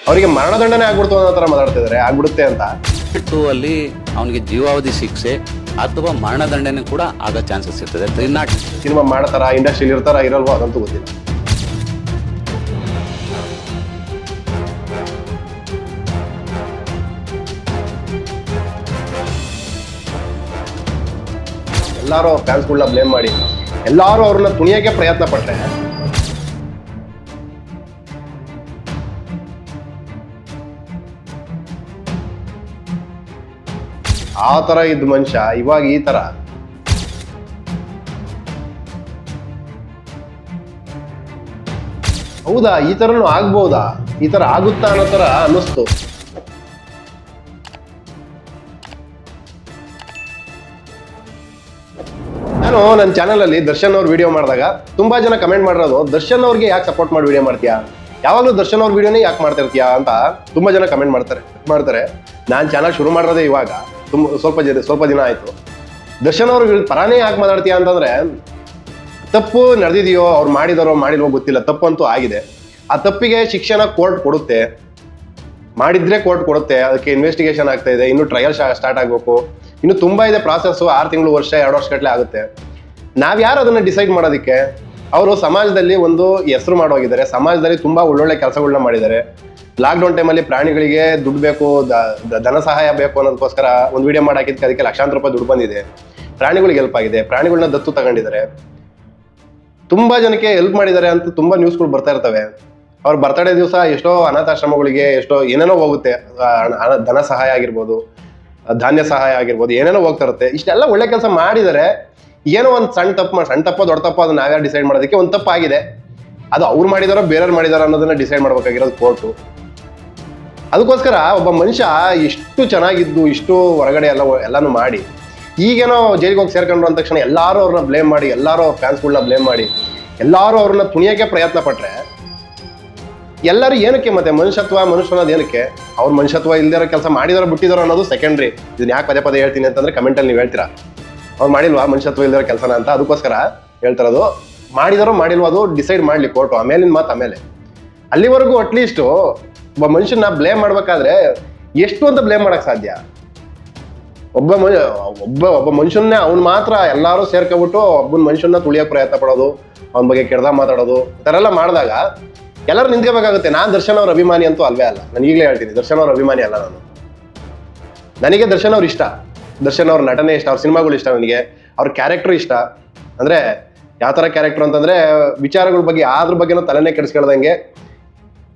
ಅವರಿಗೆ ಮರಣದಂಡನೆ ಆಗ್ಬಿಡ್ತು ಅನ್ನೋ ತರ ಮಾತಾಡ್ತಿದ್ದಾರೆ, ಆಗ್ಬಿಡುತ್ತೆ ಅಂತ. ಅಲ್ಲಿ ಅವನಿಗೆ ಜೀವಾವಧಿ ಶಿಕ್ಷೆ ಅಥವಾ ಮರಣದಂಡನೆ ಕೂಡ ಆಗೋ ಚಾನ್ಸಸ್ ಇರ್ತದೆ. ಸಿನಿಮಾ ಮಾಡ್ತಾರ, ಇಂಡಸ್ಟ್ರಿಯಲ್ಲಿ ಇರ್ತಾರ, ಇರಲ್ವೋ ಅದಂತೂ ಗೊತ್ತಿಲ್ಲ. ಎಲ್ಲಾರು ಅವ್ರ ಫ್ಯಾನ್ಸ್ಗಳನ್ನ ಬ್ಲೇಮ್ ಮಾಡಿ ಎಲ್ಲಾರು ಅವ್ರನ್ನ ತುಣಿಯಕ್ಕೆ ಪ್ರಯತ್ನ ಪಟ್ರೆ ಆ ತರ ಇದ್ದ ಮನುಷ್ಯ ಇವಾಗ ಈ ತರ. ಹೌದಾ, ಈ ತರನು ಆಗ್ಬೋದಾ, ಈ ತರ ಆಗುತ್ತಾ ಅನ್ನೋ ತರ ಅನ್ನಿಸ್ತು. ನಾನು ನನ್ನ ಚಾನಲ್ ಅಲ್ಲಿ ದರ್ಶನ್ ಅವ್ರ ವಿಡಿಯೋ ಮಾಡಿದಾಗ ತುಂಬಾ ಜನ ಕಮೆಂಟ್ ಮಾಡಿರೋದು, ದರ್ಶನ್ ಅವ್ರಿಗೆ ಯಾಕೆ ಸಪೋರ್ಟ್ ಮಾಡಿ ವಿಡಿಯೋ ಮಾಡ್ತೀಯಾ, ಯಾವಾಗಲೂ ದರ್ಶನ್ ಅವ್ರ ವಿಡಿಯೋನೇ ಯಾಕೆ ಮಾಡ್ತಾ ಇರ್ತೀಯಾ ಅಂತ ತುಂಬಾ ಜನ ಕಮೆಂಟ್ ಮಾಡ್ತಾರೆ. ನಾನು ಚಾನಲ್ ಶುರು ಮಾಡಿರೋದೇ ಇವಾಗ ಸ್ವಲ್ಪ ದಿನ ಆಯ್ತು. ದರ್ಶನ್ ಅವ್ರ ಪರಾನೇ ಯಾಕೆ ಮಾತಾಡ್ತೀಯಾ ಅಂತಂದ್ರೆ, ತಪ್ಪು ನಡೆದಿದೆಯೋ ಅವ್ರು ಮಾಡಿದಾರೋ ಮಾಡಿಲ್ವೋ ಗೊತ್ತಿಲ್ಲ, ತಪ್ಪಂತೂ ಆಗಿದೆ. ಆ ತಪ್ಪಿಗೆ ಶಿಕ್ಷಣ ಕೋರ್ಟ್ ಕೊಡುತ್ತೆ, ಮಾಡಿದ್ರೆ ಕೋರ್ಟ್ ಕೊಡುತ್ತೆ. ಅದಕ್ಕೆ ಇನ್ವೆಸ್ಟಿಗೇಷನ್ ಆಗ್ತಾ ಇದೆ, ಇನ್ನು ಟ್ರಯಲ್ ಸ್ಟಾರ್ಟ್ ಆಗಬೇಕು, ಇನ್ನು ತುಂಬಾ ಇದೆ ಪ್ರಾಸೆಸ್. 6 ತಿಂಗಳು, ವರ್ಷ, 2 ವರ್ಷ ಗಟ್ಟಲೆ ಆಗುತ್ತೆ. ನಾವ್ಯಾರು ಅದನ್ನ ಡಿಸೈಡ್ ಮಾಡೋದಕ್ಕೆ? ಅವರು ಸಮಾಜದಲ್ಲಿ ಒಂದು ಹೆಸರು ಮಾಡೋಗಿದ್ದಾರೆ, ಸಮಾಜದಲ್ಲಿ ತುಂಬಾ ಒಳ್ಳೊಳ್ಳೆ ಕೆಲಸಗಳನ್ನ ಮಾಡಿದ್ದಾರೆ. ಲಾಕ್ಡೌನ್ ಟೈಮಲ್ಲಿ ಪ್ರಾಣಿಗಳಿಗೆ ದುಡ್ಡು ಬೇಕು, ಧನ ಸಹಾಯ ಬೇಕು ಅನ್ನೋದಕ್ಕೋಸ್ಕರ ಒಂದು ವಿಡಿಯೋ ಮಾಡಾಕಿದ್ದಕ್ಕೆ ಅದಕ್ಕೆ ಲಕ್ಷಾಂತರ ರೂಪಾಯಿ ದುಡ್ಡು ಬಂದಿದೆ. ಪ್ರಾಣಿಗಳಿಗೆ ಹೆಲ್ಪ್ ಆಗಿದೆ, ಪ್ರಾಣಿಗಳನ್ನ ದತ್ತು ತಗೊಂಡಿದ್ದಾರೆ, ತುಂಬಾ ಜನಕ್ಕೆ ಹೆಲ್ಪ್ ಮಾಡಿದ್ದಾರೆ ಅಂತ ತುಂಬಾ ನ್ಯೂಸ್ಗಳು ಬರ್ತಾ ಇರ್ತವೆ. ಅವ್ರ ಬರ್ತಡೇ ದಿವಸ ಎಷ್ಟೋ ಅನಾಥಾಶ್ರಮಗಳಿಗೆ ಎಷ್ಟೋ ಏನೇನೋ ಹೋಗುತ್ತೆ, ಧನ ಸಹಾಯ ಆಗಿರ್ಬೋದು, ಧಾನ್ಯ ಸಹಾಯ ಆಗಿರ್ಬೋದು, ಏನೇನೋ ಹೋಗ್ತಾ ಇರುತ್ತೆ. ಇಷ್ಟೆಲ್ಲ ಒಳ್ಳೆ ಕೆಲಸ ಮಾಡಿದರೆ ಏನೋ ಒಂದು ಸಣ್ಣ ತಪ್ಪ ದೊಡ್ಡ ತಪ್ಪ ಅದನ್ನ ನಾವ್ಯಾರು ಡಿಸೈಡ್ ಮಾಡೋದಕ್ಕೆ? ಒಂದು ತಪ್ಪಾಗಿದೆ, ಅದು ಅವ್ರು ಮಾಡಿದಾರೋ ಬೇರೆಯವ್ರು ಮಾಡಿದಾರೋ ಅನ್ನೋದನ್ನ ಡಿಸೈಡ್ ಮಾಡ್ಬೇಕಾಗಿರೋದು ಕೋರ್ಟು. ಅದಕ್ಕೋಸ್ಕರ ಒಬ್ಬ ಮನುಷ್ಯ ಇಷ್ಟು ಚೆನ್ನಾಗಿದ್ದು, ಇಷ್ಟು ಹೊರಗಡೆ ಎಲ್ಲಾನು ಮಾಡಿ ಈಗೇನೋ ಜೈಲಿಗೆ ಹೋಗಿ ಸೇರ್ಕೊಂಡ್ರು ಅಂದ ತಕ್ಷಣ ಎಲ್ಲಾರು ಅವ್ರನ್ನ ಬ್ಲೇಮ್ ಮಾಡಿ, ಎಲ್ಲಾರು ಅವ್ರ ಫ್ಯಾನ್ಸ್ಗಳನ್ನ ಬ್ಲೇಮ್ ಮಾಡಿ, ಎಲ್ಲಾರು ಅವ್ರನ್ನ ತುಣಿಯಕ್ಕೆ ಪ್ರಯತ್ನ ಪಟ್ರೆ ಎಲ್ಲರೂ ಏನಕ್ಕೆ? ಮತ್ತೆ ಮನುಷ್ಯತ್ವ ಅನ್ನೋದು ಏನಕ್ಕೆ? ಅವ್ರ ಮನುಷ್ಯತ್ವ ಇಲ್ದಿರೋ ಕೆಲಸ ಮಾಡಿದಾರೋ ಬಿಟ್ಟಿದಾರೋ ಅನ್ನೋದು ಸೆಕೆಂಡ್ರಿ. ಇದನ್ನ ಯಾಕೆ ಪದೇ ಹೇಳ್ತೀನಿ ಅಂತಂದ್ರೆ ಕಮೆಂಟಲ್ಲಿ ನೀವು ಹೇಳ್ತೀರಾ ಅವ್ರು ಮಾಡಿಲ್ವಾ ಮನುಷ್ಯತ್ವ ಇಲ್ದಿರೋ ಕೆಲಸನ ಅಂತ. ಅದಕ್ಕೋಸ್ಕರ ಹೇಳ್ತಿರೋದು, ಮಾಡಿದಾರೋ ಮಾಡಿಲ್ವಾ ಅದು ಡಿಸೈಡ್ ಮಾಡ್ಲಿ ಕೋರ್ಟು, ಆಮೇಲಿನ ಮಾತು ಆಮೇಲೆ. ಅಲ್ಲಿವರೆಗೂ ಅಟ್ಲೀಸ್ಟ್ ಒಬ್ಬ ಮನುಷ್ಯನ ಬ್ಲೇಮ್ ಮಾಡ್ಬೇಕಾದ್ರೆ ಎಷ್ಟು ಅಂತ ಬ್ಲೇಮ್ ಮಾಡಕ್ ಸಾಧ್ಯ? ಒಬ್ಬ ಮನುಷ್ಯನ್ನೇ ಅವ್ನು ಮಾತ್ರ ಎಲ್ಲಾರು ಸೇರ್ಕೊಬಿಟ್ಟು ಒಬ್ಬನ ಮನುಷ್ಯನ ತುಳಿಯೋ ಪ್ರಯತ್ನ ಪಡೋದು, ಅವನ ಬಗ್ಗೆ ಕೆಡ್ದ ಮಾತಾಡೋದು, ಈ ಥರ ಎಲ್ಲ ಮಾಡಿದಾಗ ಎಲ್ಲರೂ ನಿಂತ್ಕೋಬೇಕಾಗುತ್ತೆ. ನಾನು ದರ್ಶನ್ ಅವ್ರ ಅಭಿಮಾನಿ ಅಂತೂ ಅಲ್ವೇ ಅಲ್ಲ. ನಾನು ಈಗಲೇ ಹೇಳ್ತೀನಿ, ದರ್ಶನ್ ಅವ್ರ ಅಭಿಮಾನಿ ಅಲ್ಲ ನಾನು. ನನಗೆ ದರ್ಶನ್ ಅವ್ರ ಇಷ್ಟ, ದರ್ಶನ್ ಅವ್ರ ನಟನೆ ಇಷ್ಟ, ಅವ್ರ ಸಿನಿಮಾಗಳು ಇಷ್ಟ, ನನಗೆ ಅವ್ರ ಕ್ಯಾರೆಕ್ಟರ್ ಇಷ್ಟ. ಅಂದ್ರೆ ಯಾವ ಥರ ಕ್ಯಾರೆಕ್ಟರ್ ಅಂತಂದ್ರೆ, ವಿಚಾರಗಳ ಬಗ್ಗೆ ಅದ್ರ ಬಗ್ಗೆನೂ ತಲೆನೇ ಕೆಡಿಸ್ಕೊಳ್ದಂಗೆ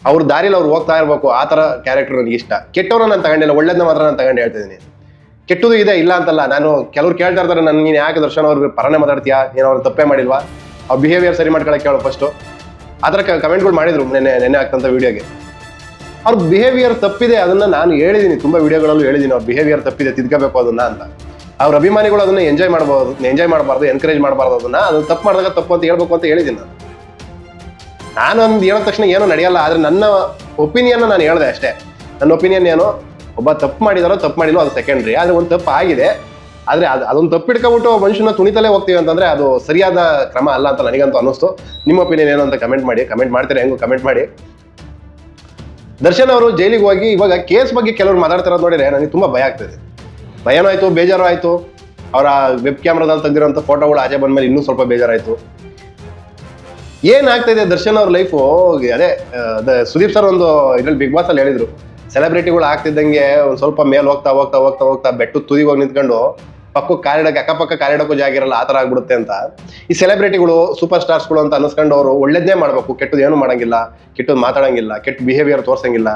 ಅವ್ರ ದಾರಿಲಿ ಅವ್ರು ಹೋಗ್ತಾ ಇರ್ಬೇಕು, ಆ ಥರ ಕ್ಯಾರೆಕ್ಟರ್ ನನಗೆ ಇಷ್ಟ. ಕೆಟ್ಟವ್ರನ್ನ ನಾನು ತಗೊಂಡಿಲ್ಲ, ಒಳ್ಳೇದನ್ನ ಮಾತ್ರ ನಾನು ತಗೊಂಡು ಹೇಳ್ತಿದ್ದೀನಿ. ಕೆಟ್ಟದು ಇದೆ, ಇಲ್ಲ ಅಂತಲ್ಲ. ನಾನು ಕೆಲವ್ರು ಕೇಳ್ತಾ ಇರ್ತಾರೆ, ನೀನು ಯಾಕೆ ದರ್ಶನ್ ಅವ್ರ ಪರನೇ ಮಾತಾಡ್ತೀಯಾ, ಏನೋ ಅವ್ರು ತಪ್ಪೇ ಮಾಡಿಲ್ವಾ, ಅವ್ರ ಬಿಹೇವಿಯರ್ ಸರಿ ಮಾಡ್ಕೊಳಕ್ಕೆ ಕೇಳೋ ಫಸ್ಟು. ಆ ಥರ ಕಮೆಂಟ್ಗಳು ಮಾಡಿದ್ರು ನೆನ್ನೆ ಆಗ್ತಂಥ ವಿಡಿಯೋಗೆ. ಅವ್ರ ಬಿಹೇವಿಯರ್ ತಪ್ಪಿದೆ, ಅದನ್ನ ನಾನು ಹೇಳಿದ್ದೀನಿ, ತುಂಬಾ ವಿಡಿಯೋಗಳಲ್ಲೂ ಹೇಳಿದ್ದೀನಿ, ಅವ್ರ ಬಿಹೇವಿಯರ್ ತಪ್ಪಿದೆ, ತಿದ್ಕೋಬೇಕು ಅದನ್ನ ಅಂತ. ಅವ್ರ ಅಭಿಮಾನಿಗಳು ಅದನ್ನ ಎಂಜಾಯ್ ಮಾಡಬಾರ್ದು, ಎನ್ಕರೇಜ್ ಮಾಡಬಾರ್ದು, ಅದನ್ನ ತಪ್ಪು ಮಾಡಿದಾಗ ತಪ್ಪು ಅಂತ ಹೇಳ್ಬೇಕು ಅಂತ ಹೇಳಿದ್ದೀನಿ ನಾನು ಒಂದು ಹೇಳಿದ ತಕ್ಷಣ ಏನೋ ನಡೆಯಲ್ಲ. ಆದ್ರೆ ನನ್ನ ಒಪಿನಿಯನ್ ನಾನು ಹೇಳಿದೆ ಅಷ್ಟೇ. ನನ್ನ ಒಪಿನಿಯನ್ ಏನು, ಒಬ್ಬ ತಪ್ಪು ಮಾಡಿದಾರೋ ತಪ್ಪು ಮಾಡಿಲ್ಲೋ ಅದು ಸೆಕೆಂಡ್ರಿ. ಆದ್ರೆ ಒಂದು ತಪ್ಪು ಆಗಿದೆ, ಆದ್ರೆ ಅದೊಂದು ತಪ್ಪಿಡ್ಕೊಬಿಟ್ಟು ಮನುಷ್ಯನ ತುಣಿತಲೇ ಹೋಗ್ತೀವಿ ಅಂತಂದ್ರೆ ಅದು ಸರಿಯಾದ ಕ್ರಮ ಅಲ್ಲ ಅಂತ ನನಗಂತೂ ಅನ್ನಿಸ್ತು. ನಿಮ್ಮ ಒಪಿನಿಯನ್ ಏನು ಅಂತ ಕಮೆಂಟ್ ಮಾಡ್ತೀರಾ, ಹೆಂಗು ಕಮೆಂಟ್ ಮಾಡಿ. ದರ್ಶನ್ ಅವರು ಜೈಲಿಗೆ ಹೋಗಿ ಇವಾಗ ಕೇಸ್ ಬಗ್ಗೆ ಕೆಲವರು ಮಾತಾಡ್ತಿರೋದು ನೋಡಿದ್ರೆ ನನಗೆ ತುಂಬಾ ಭಯ ಆಗ್ತದೆ. ಭಯನೂ ಆಯ್ತು, ಬೇಜಾರು ಆಯ್ತು. ಅವರ ವೆಬ್ ಕ್ಯಾಮ್ರಾದಲ್ಲಿ ತೆಗೆದಿರೋಂಥ ಫೋಟೋಗಳು ಆಚೆ ಬಂದ್ಮೇಲೆ ಇನ್ನೂ ಸ್ವಲ್ಪ ಬೇಜಾರಾಯ್ತು. ಏನಾಗ್ತಾ ಇದೆ ದರ್ಶನ್ ಅವ್ರ ಲೈಫು? ಅದೇ ಸುದೀಪ್ ಸರ್ ಒಂದು ಇದ್ರಲ್ಲಿ ಬಿಗ್ ಬಾಸ್ ಅಲ್ಲಿ ಹೇಳಿದ್ರು, ಸೆಲೆಬ್ರಿಟಿಗಳು ಆಗ್ತಿದ್ದಂಗೆ ಒಂದ್ ಸ್ವಲ್ಪ ಮೇಲ್ ಹೋಗ್ತಾ ಬೆಟ್ಟು ತುದಿಗೆ ಹೋಗಿ ನಿಂತ್ಕೊಂಡು ಅಕ್ಕಪಕ್ಕ ಕಾರಿಡಕ್ಕೂ ಜಾಗ ಇರಲ್ಲ, ಆ ಥರ ಆಗ್ಬಿಡುತ್ತೆ ಅಂತ. ಈ ಸೆಲೆಬ್ರಿಟಿಗಳು ಸೂಪರ್ ಸ್ಟಾರ್ಸ್ಗಳು ಅಂತ ಅನ್ಸ್ಕೊಂಡು ಅವರು ಒಳ್ಳೇದನ್ನೇ ಮಾಡ್ಬೇಕು, ಕೆಟ್ಟದ್ದು ಏನು ಮಾಡಂಗಿಲ್ಲ, ಕೆಟ್ಟದ್ದು ಮಾತಾಡಂಗಿಲ್ಲ, ಕೆಟ್ಟ ಬಿಹೇವಿಯರ್ ತೋರ್ಸಂಗಿಲ್ಲ.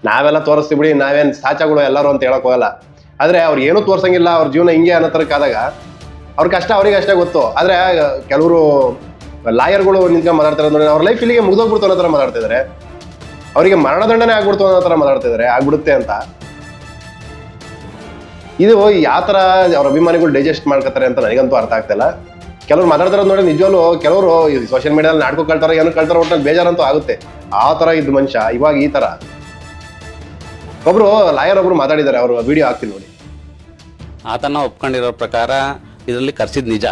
ನಾವೆಲ್ಲ ತೋರಿಸ್ತೀವಿ ಬಿಡಿ, ನಾವೇನು ಸಾಚಾಗಳು ಎಲ್ಲರೂ ಅಂತ ಹೇಳಕ್ ಹೋಗಲ್ಲ. ಆದ್ರೆ ಅವ್ರು ಏನೂ ತೋರ್ಸಂಗಿಲ್ಲ, ಅವ್ರ ಜೀವನ ಹಿಂಗೆ ಅನ್ನೋ ತರಕ್ಕಾದಾಗ ಅವ್ರ ಕಷ್ಟ ಅವ್ರಿಗೆ ಅಷ್ಟೇ ಗೊತ್ತು. ಆದ್ರೆ ಕೆಲವರು ಲಾಯರ್ಗಳು ನಿಂತ್ಕೊಂಡು ಮಾತಾಡ್ತಾರೆ ನೋಡಿ, ಅವ್ರ ಲೈಫ್ ಇಲ್ಲಿಗೆ ಮುಗ್ದೋಗ್ಬಿಡ್ತು ಅನ್ನೋ ಥರ ಮಾತಾಡ್ತಿದ್ದಾರೆ, ಅವರಿಗೆ ಮರಣದಂಡನೆ ಆಗ್ಬಿಡ್ತು ಅನ್ನೋ ಥರ ಮಾತಾಡ್ತಿದ್ದಾರೆ, ಆಗ್ಬಿಡುತ್ತೆ ಅಂತ. ಇದು ಯಾವ ಥರ ಅವ್ರ ಅಭಿಮಾನಿಗಳು ಡೈಜೆಸ್ಟ್ ಮಾಡ್ಕೊತಾರೆ ಅಂತ ನನಗಂತೂ ಅರ್ಥ ಆಗ್ತಿಲ್ಲ. ಕೆಲವ್ರು ಮಾತಾಡ್ತಾರೋದು ನೋಡಿ, ನಿಜವಲ್ಲೂ ಕೆಲವರು ಸೋಷಿಯಲ್ ಮೀಡಿಯಾದಲ್ಲಿ ನಾಟಕ ಕಳ್ತಾರೆ, ಏನೋ ಕಳ್ತಾರೆ, ಒಟ್ಟಲ್ಲಿ ಬೇಜಾರಂತೂ ಆಗುತ್ತೆ. ಆ ಥರ ಇದ್ದ ಮನುಷ್ಯ ಇವಾಗ ಈ ಥರ. ಒಬ್ರು ಲಾಯರ್ ಒಬ್ರು ಮಾತಾಡಿದ್ದಾರೆ, ಅವರು ವಿಡಿಯೋ ಹಾಕ್ತೀನಿ ನೋಡಿ. ಆತನ ಒಪ್ಕೊಂಡಿರೋ ಪ್ರಕಾರ ಇದರಲ್ಲಿ ಖರ್ಚಿದ್ ನಿಜ,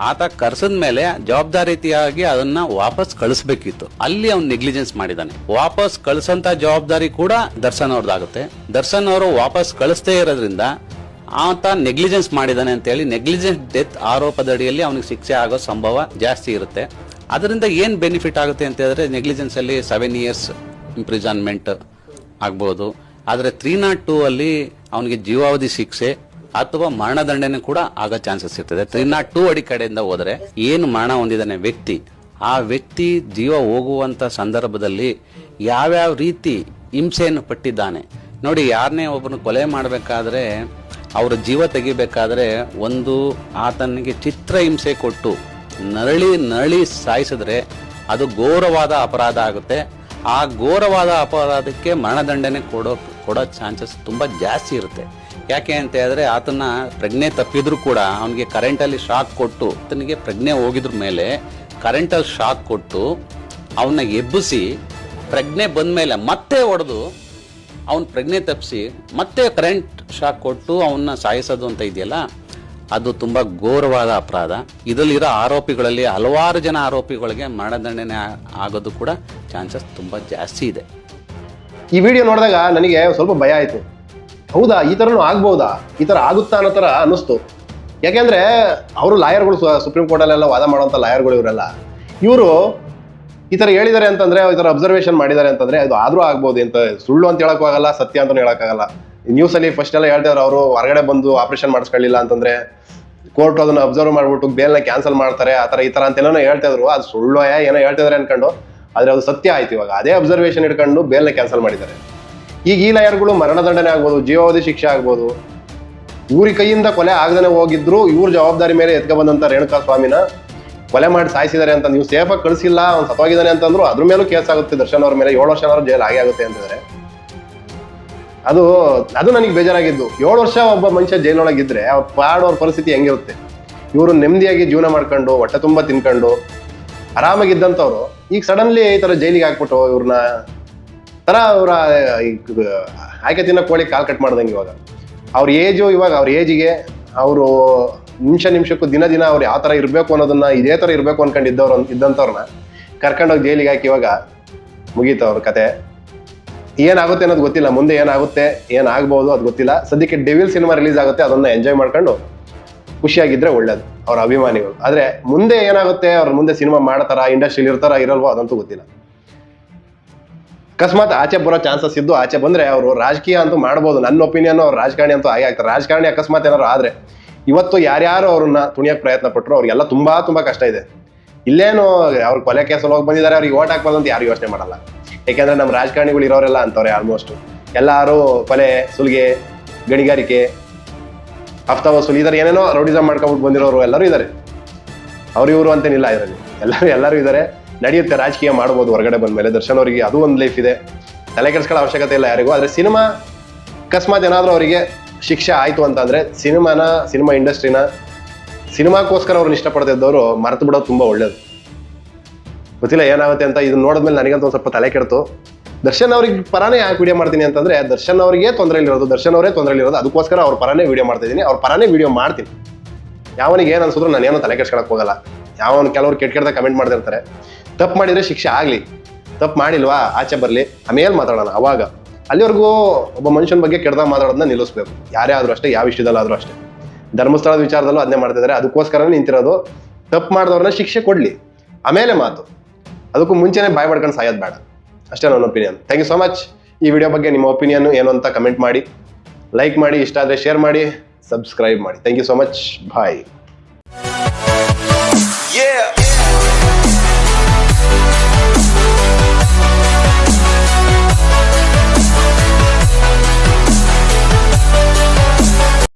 ಆತ ಕರ್ಸದ ಮೇಲೆ ಜವಾಬ್ದಾರಿಯಾಗಿ ಅದನ್ನ ವಾಪಸ್ ಕಳಿಸ್ಬೇಕಿತ್ತು. ಅಲ್ಲಿ ಅವ್ನು ನೆಗ್ಲಿಜೆನ್ಸ್ ಮಾಡಿದಾನೆ. ವಾಪಸ್ ಕಳಿಸಂತ ಜವಾಬ್ದಾರಿ ಕೂಡ ದರ್ಶನ್ ಅವ್ರದ್ದಾಗುತ್ತೆ. ದರ್ಶನ್ ಅವರು ವಾಪಸ್ ಕಳಿಸ್ತೇ ಇರೋದ್ರಿಂದ ಆತ ನೆಗ್ಲಿಜೆನ್ಸ್ ಮಾಡಿದಾನೆ ಅಂತ ಹೇಳಿ ನೆಗ್ಲಿಜೆನ್ಸ್ ಡೆತ್ ಆರೋಪದಡಿಯಲ್ಲಿ ಅವನಿಗೆ ಶಿಕ್ಷೆ ಆಗೋ ಸಂಭವ ಜಾಸ್ತಿ ಇರುತ್ತೆ. ಅದರಿಂದ ಏನ್ ಬೆನಿಫಿಟ್ ಆಗುತ್ತೆ ಅಂತ ಹೇಳಿದ್ರೆ ನೆಗ್ಲಿಜೆನ್ಸ್ ಅಲ್ಲಿ 7 years ಇಂಪ್ರಿಸನ್ಮೆಂಟ್ ಆಗ್ಬಹುದು. ಆದ್ರೆ 302 ಅಲ್ಲಿ ಅವನಿಗೆ ಜೀವಾವಧಿ ಶಿಕ್ಷೆ ಅಥವಾ ಮರಣದಂಡನೆ ಕೂಡ ಆಗೋ ಚಾನ್ಸಸ್ ಇರ್ತದೆ. 302 ಅಡಿ ಕಡೆಯಿಂದ ಹೋದ್ರೆ ಏನು ಮರಣ ಹೊಂದಿದಾನೆ ವ್ಯಕ್ತಿ, ಆ ವ್ಯಕ್ತಿ ಜೀವ ಹೋಗುವಂತ ಸಂದರ್ಭದಲ್ಲಿ ಯಾವ್ಯಾವ ರೀತಿ ಹಿಂಸೆಯನ್ನು ಪಟ್ಟಿದ್ದಾನೆ ನೋಡಿ. ಯಾರನ್ನೇ ಒಬ್ಬನು ಕೊಲೆ ಮಾಡಬೇಕಾದ್ರೆ ಅವರ ಜೀವ ತೆಗಿಬೇಕಾದ್ರೆ ಒಂದು ಆತನಿಗೆ ಚಿತ್ರ ಹಿಂಸೆ ಕೊಟ್ಟು ನರಳಿ ಸಾಯಿಸಿದ್ರೆ ಅದು ಘೋರವಾದ ಅಪರಾಧ ಆಗುತ್ತೆ. ಆ ಘೋರವಾದ ಅಪರಾಧಕ್ಕೆ ಮರಣದಂಡನೆ ಕೊಡೋ ಚಾನ್ಸಸ್ ತುಂಬಾ ಜಾಸ್ತಿ ಇರುತ್ತೆ. ಯಾಕೆ ಅಂತ ಹೇಳಿದ್ರೆ ಆತನ ಪ್ರಜ್ಞೆ ತಪ್ಪಿದ್ರು ಕೂಡ ಅವನಿಗೆ ಕರೆಂಟಲ್ಲಿ ಶಾಕ್ ಕೊಟ್ಟು ಆತನಿಗೆ ಪ್ರಜ್ಞೆ ಹೋಗಿದ್ರ ಮೇಲೆ ಕರೆಂಟಲ್ಲಿ ಶಾಕ್ ಕೊಟ್ಟು ಅವನ್ನ ಎಬ್ಬಿಸಿ ಪ್ರಜ್ಞೆ ಬಂದ್ಮೇಲೆ ಮತ್ತೆ ಹೊಡೆದು ಅವನ ಪ್ರಜ್ಞೆ ತಪ್ಪಿಸಿ ಮತ್ತೆ ಕರೆಂಟ್ ಶಾಕ್ ಕೊಟ್ಟು ಅವನ್ನ ಸಾಯಿಸೋದು ಅಂತ ಇದೆಯಲ್ಲ, ಅದು ತುಂಬಾ ಘೋರವಾದ ಅಪರಾಧ. ಇದರಲ್ಲಿರೋ ಆರೋಪಿಗಳಲ್ಲಿ ಹಲವಾರು ಜನ ಆರೋಪಿಗಳಿಗೆ ಮರಣದಂಡನೆ ಆಗೋದು ಕೂಡ ಚಾನ್ಸಸ್ ತುಂಬಾ ಜಾಸ್ತಿ ಇದೆ. ಈ ವಿಡಿಯೋ ನೋಡಿದಾಗ ನನಗೆ ಸ್ವಲ್ಪ ಭಯ ಆಯಿತು. ಹೌದಾ, ಈ ಥರನೂ ಆಗ್ಬೋದಾ, ಈ ಥರ ಆಗುತ್ತಾ ಅನ್ನೋ ಥರ ಅನ್ನಿಸ್ತು. ಯಾಕೆಂದರೆ ಅವರು ಲಾಯರ್ಗಳು, ಸುಪ್ರೀಂ ಕೋರ್ಟಲ್ಲೆಲ್ಲ ವಾದ ಮಾಡುವಂಥ ಲಾಯರ್ಗಳು ಇವರೆಲ್ಲ. ಇವರು ಈ ಥರ ಹೇಳಿದ್ದಾರೆ ಅಂತಂದರೆ, ಈ ಥರ ಅಬ್ಸರ್ವೇಷನ್ ಮಾಡಿದ್ದಾರೆ ಅಂತಂದರೆ ಅದು ಆದರೂ ಆಗ್ಬೋದು. ಅಂತ ಸುಳ್ಳು ಅಂತ ಹೇಳೋಕ್ಕೂ ಆಗಲ್ಲ, ಸತ್ಯ ಅಂತಲೂ ಹೇಳೋಕ್ಕಾಗಲ್ಲ. ನ್ಯೂಸಲ್ಲಿ ಫಸ್ಟ್ ಎಲ್ಲ ಹೇಳ್ತಿದ್ರು ಅವರು ಹೊರಗಡೆ ಬಂದು ಆಪರೇಷನ್ ಮಾಡಿಸ್ಕೊಳ್ಳಿಲ್ಲ ಅಂತಂದರೆ ಕೋರ್ಟ್ ಅದನ್ನು ಅಬ್ಸರ್ವ್ ಮಾಡಿಬಿಟ್ಟು ಬೇಲ್ನ ಕ್ಯಾನ್ಸಲ್ ಮಾಡ್ತಾರೆ, ಆ ಥರ ಈ ಥರ ಅಂತೆಲ್ಲ ಹೇಳ್ತಿದ್ರು. ಅದು ಸುಳ್ಳು ಏನೋ ಹೇಳ್ತಿದ್ದಾರೆ ಅನ್ಕೊಂಡು, ಆದರೆ ಅದು ಸತ್ಯ ಆಯ್ತು. ಇವಾಗ ಅದೇ ಅಬ್ಸರ್ವೇಷನ್ ಇಟ್ಕೊಂಡು ಬೇಲ್ನ ಕ್ಯಾನ್ಸಲ್ ಮಾಡಿದ್ದಾರೆ. ಈಗ ಈ ಲಾಯರ್ಗಳು ಮರಣದಂಡನೆ ಆಗ್ಬೋದು, ಜೀವಾವಧಿ ಶಿಕ್ಷೆ ಆಗ್ಬೋದು. ಇವ್ರ ಕೈಯಿಂದ ಕೊಲೆ ಆಗದೇ ಹೋಗಿದ್ರು ಇವ್ರ ಜವಾಬ್ದಾರಿ ಮೇಲೆ ಎತ್ಕೊ ಬಂದಂಥ ರೇಣುಕಾ ಸ್ವಾಮಿನ ಕೊಲೆ ಮಾಡಿ ಸಾಯಿಸಿದ್ದಾರೆ ಅಂತ ನೀವು ಸೇಫಾಗಿ ಕಳಿಸಿಲ್ಲ, ಅವ್ನು ಸತ್ತೋಗಿದ್ದಾನೆ ಅಂತಂದ್ರು ಅದ್ರ ಮೇಲೂ ಕೇಸ್ ಆಗುತ್ತೆ. ದರ್ಶನ್ ಅವ್ರ ಮೇಲೆ 7 ವರ್ಷ ಜೈಲ್ ಆಗೇ ಆಗುತ್ತೆ ಅಂತಿದ್ದಾರೆ. ಅದು ನನಗೆ ಬೇಜಾರಾಗಿದ್ದು. 7 ವರ್ಷ ಒಬ್ಬ ಮನುಷ್ಯ ಜೈಲೊಳಗಿದ್ರೆ ಅವ್ರ ಪಾಡೋರ ಪರಿಸ್ಥಿತಿ ಹೆಂಗಿರುತ್ತೆ. ಇವರು ನೆಮ್ಮದಿಯಾಗಿ ಜೀವನ ಮಾಡ್ಕೊಂಡು ಹೊಟ್ಟೆ ತುಂಬ ತಿನ್ಕೊಂಡು ಆರಾಮಾಗಿದ್ದಂಥವ್ರು ಈಗ ಸಡನ್ಲಿ ಈ ಥರ ಜೈಲಿಗೆ ಹಾಕ್ಬಿಟ್ಟು ಇವ್ರನ್ನ ಅವರ ಆಯ್ಕೆ ತಿನ್ನೋ ಕೋಳಿ ಕಾಲ್ ಕಟ್ ಮಾಡ್ದಂಗೆ. ಇವಾಗ ಅವ್ರ ಏಜಿಗೆ ಅವರು ನಿಮಿಷಕ್ಕೂ ದಿನ ಅವ್ರು ಯಾವ ಥರ ಇರಬೇಕು ಅನ್ನೋದನ್ನ ಇದೇ ಥರ ಇರಬೇಕು ಇದ್ದಂಥವ್ರನ್ನ ಕರ್ಕೊಂಡೋಗಿ ಜೈಲಿಗೆ ಹಾಕಿ ಇವಾಗ ಮುಗೀತು ಅವ್ರ ಕತೆ. ಏನಾಗುತ್ತೆ ಅನ್ನೋದು ಗೊತ್ತಿಲ್ಲ, ಮುಂದೆ ಏನಾಗುತ್ತೆ ಏನಾಗ್ಬೋದು ಅದು ಗೊತ್ತಿಲ್ಲ. ಸದ್ಯಕ್ಕೆ ಡೆವಿಲ್ ಸಿನಿಮಾ ರಿಲೀಸ್ ಆಗುತ್ತೆ, ಅದನ್ನ ಎಂಜಾಯ್ ಮಾಡ್ಕೊಂಡು ಖುಷಿಯಾಗಿದ್ರೆ ಒಳ್ಳೇದು ಅವ್ರ ಅಭಿಮಾನಿಗಳು. ಆದರೆ ಮುಂದೆ ಏನಾಗುತ್ತೆ, ಅವ್ರ ಮುಂದೆ ಸಿನಿಮಾ ಮಾಡ್ತಾರ, ಇಂಡಸ್ಟ್ರಿಲಿ ಇರ್ತಾರ ಇರಲ್ವೋ ಅದಂತೂ ಗೊತ್ತಿಲ್ಲ. ಅಕಸ್ಮಾತ್ ಆಚೆ ಬರೋ ಚಾನ್ಸಸ್ ಇದ್ದು ಆಚೆ ಬಂದ್ರೆ ಅವರು ರಾಜಕೀಯ ಅಂತೂ ಮಾಡ್ಬೋದು. ನನ್ನ ಒಪಿನಿಯನ್ ಅವ್ರು ರಾಜಕಾರಣಿ ಅಂತೂ ಆಗೇ ಆಗ್ತಾರೆ. ರಾಜಕಾರಣಿ ಅಕಸ್ಮಾತ್ ಏನಾದ್ರು ಆದ್ರೆ ಇವತ್ತು ಯಾರ್ಯಾರು ಅವ್ರನ್ನ ತುಣಿಯಕ್ಕೆ ಪ್ರಯತ್ನ ಪಟ್ಟರು ಅವ್ರಿಗೆಲ್ಲ ತುಂಬಾ ಕಷ್ಟ ಇದೆ. ಇಲ್ಲೇನು ಅವ್ರ ಕೊಲೆ ಕೇಸಲ್ಲಿ ಹೋಗಿ ಬಂದಿದ್ದಾರೆ, ಅವ್ರಿಗೆ ಓಟ್ ಹಾಕ್ಬೋದು ಅಂತ ಯಾರು ಯೋಚನೆ ಮಾಡಲ್ಲ. ಯಾಕೆಂದ್ರೆ ನಮ್ಮ ರಾಜಕಾರಣಿಗಳು ಇರೋರೆಲ್ಲ ಅಂತವ್ರೆ ಆಲ್ಮೋಸ್ಟ್ ಎಲ್ಲರೂ ಕೊಲೆ, ಸುಲಿಗೆ, ಗಣಿಗಾರಿಕೆ, ಹಫ್ತಾ ವಸೂಲಿ, ಈ ಥರ ಏನೇನೋ ರೌಡಿಸಮ್ ಮಾಡ್ಕೊಂಡ್ಬಿಟ್ಟು ಬಂದಿರೋರು ಎಲ್ಲರೂ ಇದ್ದಾರೆ. ಇವರು ಅಂತೇನಿಲ್ಲ ಇದರಲ್ಲಿ, ಎಲ್ಲರೂ ಇದ್ದಾರೆ. ನಡೆಯುತ್ತೆ, ರಾಜಕೀಯ ಮಾಡ್ಬೋದು ಹೊರಗಡೆ ಬಂದ್ಮೇಲೆ. ದರ್ಶನ್ ಅವರಿಗೆ ಅದು ಒಂದು ಲೈಫ್ ಇದೆ, ತಲೆ ಕೆಡಿಸ್ಕೊಳ್ಳೋ ಅವಶ್ಯಕತೆ ಇಲ್ಲ ಯಾರಿಗೂ. ಆದರೆ ಸಿನಿಮಾ ಅಕಸ್ಮಾತ್ ಏನಾದರೂ ಅವರಿಗೆ ಶಿಕ್ಷೆ ಆಯಿತು ಅಂತಂದರೆ ಸಿನಿಮಾ ಇಂಡಸ್ಟ್ರಿನ ಸಿನಿಮಾಕ್ಕೋಸ್ಕರ ಅವ್ರನ್ನ ಇಷ್ಟಪಡ್ತಿದ್ದವರು ಮರೆತು ಬಿಡೋದು ತುಂಬ ಒಳ್ಳೇದು. ಗೊತ್ತಿಲ್ಲ ಏನಾಗುತ್ತೆ ಅಂತ. ಇದನ್ನ ನೋಡಿದ್ಮೇಲೆ ನನಗಂತೂ ಒಂದು ಸ್ವಲ್ಪ ತಲೆ ಕೆಡ್ತು. ದರ್ಶನ್ ಅವ್ರಿಗೆ ಪರಾನೇ ಯಾಕೆ ವಿಡಿಯೋ ಮಾಡ್ತೀನಿ ಅಂತಂದರೆ ದರ್ಶನ್ ಅವರಿಗೆ ತೊಂದರೆಲಿರೋದು, ದರ್ಶನ್ ಅವರೇ ತೊಂದರೆಲಿರೋದು. ಅದಕ್ಕೋಸ್ಕರ ಅವ್ರ ಪರಾನೇ ವಿಡಿಯೋ ಮಾಡ್ತಿದ್ದೀನಿ, ಅವ್ರ ಪರಾನೇ ವಿಡಿಯೋ ಮಾಡ್ತೀನಿ. ಯಾವನಿಗೆ ಏನು ಅನ್ಸಿದ್ರು ನಾನು ಏನೋ ತಲೆ ಕೆಡ್ಸ್ಕೊಳಕ್ಕೆ ಹೋಗಲ್ಲ. ಕೆಲವ್ರು ಕೆಟ್ಟದಾಗ ಕಮೆಂಟ್ ಮಾಡ್ತಿರ್ತಾರೆ. ತಪ್ಪು ಮಾಡಿದರೆ ಶಿಕ್ಷೆ ಆಗಲಿ, ತಪ್ಪು ಮಾಡಿಲ್ವಾ ಆಚೆ ಬರಲಿ, ಆಮೇಲೆ ಮಾತಾಡೋಣ. ಅವಾಗ ಅಲ್ಲಿವರೆಗೂ ಒಬ್ಬ ಮನುಷ್ಯನ ಬಗ್ಗೆ ಕೆಟ್ಟದಾಗ ಮಾತಾಡೋದನ್ನ ನಿಲ್ಲಿಸ್ಬೇಕು. ಯಾರೇ ಆದರೂ ಅಷ್ಟೇ, ಯಾವ ವಿಷಯದಲ್ಲಾದರೂ ಅಷ್ಟೇ. ಧರ್ಮಸ್ಥಳದ ವಿಚಾರದಲ್ಲೂ ಅದನ್ನೇ ಮಾಡ್ತಿದ್ದಾರೆ. ಅದಕ್ಕೋಸ್ಕರನೇ ನಿಂತಿರೋದು. ತಪ್ಪು ಮಾಡಿದವ್ರನ್ನ ಶಿಕ್ಷೆ ಕೊಡಲಿ, ಆಮೇಲೆ ಮಾತು. ಅದಕ್ಕೂ ಮುಂಚೆನೇ ಬಾಯ್ ಪಡ್ಕೊಂಡು ಸಾಯೋದು ಬೇಡ. ಅಷ್ಟೇ ನನ್ನ opinion. Thank you so much. ಈ ವಿಡಿಯೋ ಬಗ್ಗೆ ನಿಮ್ಮ ಒಪಿನಿಯನ್ ಏನು ಅಂತ ಕಮೆಂಟ್ ಮಾಡಿ, ಲೈಕ್ ಮಾಡಿ, ಇಷ್ಟ ಆದರೆ ಶೇರ್ ಮಾಡಿ, ಸಬ್ಸ್ಕ್ರೈಬ್ ಮಾಡಿ. Thank you so much. Bye.